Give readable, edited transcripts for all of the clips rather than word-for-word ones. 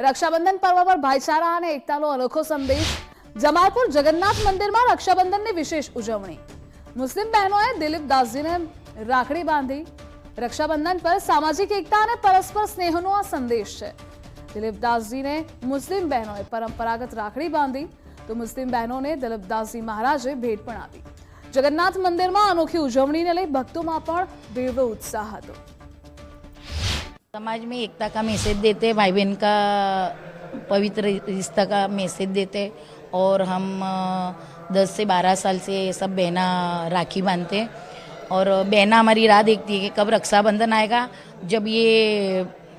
રક્ષાબંધન પર્વ પર ભાઈચારા અને એકતાનો અનોખો સંદેશ। જમાલપુર જગન્નાથ મંદિરમાં રક્ષાબંધનની વિશેષ ઉજવણી। મુસ્લિમ બહેનોએ દિલીપ દાસજીને રાખડી બાંધી। રક્ષાબંધન પર સામાજિક એકતા અને પરસ્પર સ્નેહનો આ સંદેશ છે। દિલીપ દાસજીને મુસ્લિમ બહેનોએ પરંપરાગત રાખડી બાંધી તો મુસ્લિમ બહેનોને દિલીપ દાસજી મહારાજે ભેટ પણ આપી। જગન્નાથ મંદિરમાં અનોખી ઉજવણીને લઈ ભક્તોમાં પણ બેવડો उत्साह હતો। समाज में एकता का मैसेज देते, भाई बहन का पवित्र रिश्ता का मैसेज देते। और हम 10 से 12 साल से सब बहना राखी बांधते और बहना हमारी राह देखती है कि कब रक्षाबंधन आएगा। जब ये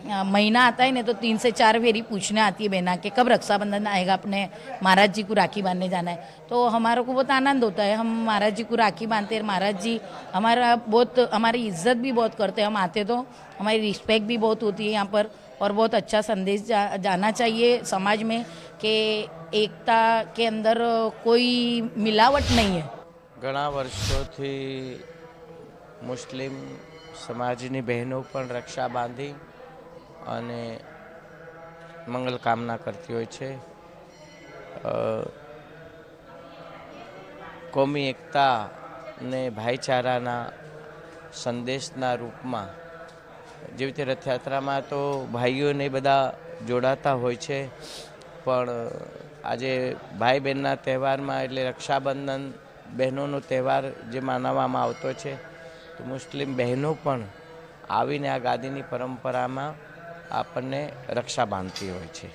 महीना आता है ना तो 3 से 4 फेरी पूछने आती है बहना कि कब रक्षाबंधन आएगा, अपने महाराज जी को राखी बांधने जाना है। तो हमारे को बहुत आनंद होता है, हम महाराज जी को राखी बांधते हैं। महाराज जी हमारी इज्जत भी बहुत करते हैं। हम आते तो हमारी रिस्पेक्ट भी बहुत होती है यहाँ पर। और बहुत अच्छा संदेश जाना चाहिए समाज में कि एकता के अंदर कोई मिलावट नहीं है। घणा वर्षोथी मुस्लिम समाजनी बहनों पण रक्षा बांधी અને મંગલ કામના કરતી હોય છે। કોમી એકતા ને ભાઈચારાના સંદેશના રૂપમાં જેવી રીતે રથયાત્રામાં તો ભાઈઓને બધા જોડાતા હોય છે, પણ આજે ભાઈ બહેનના તહેવારમાં એટલે રક્ષાબંધન બહેનોનો તહેવાર જે મનાવવામાં આવતો છે, તો મુસ્લિમ બહેનો પણ આવીને આ ગાદીની પરંપરામાં આપણને રક્ષા બાંધતી હોય છે।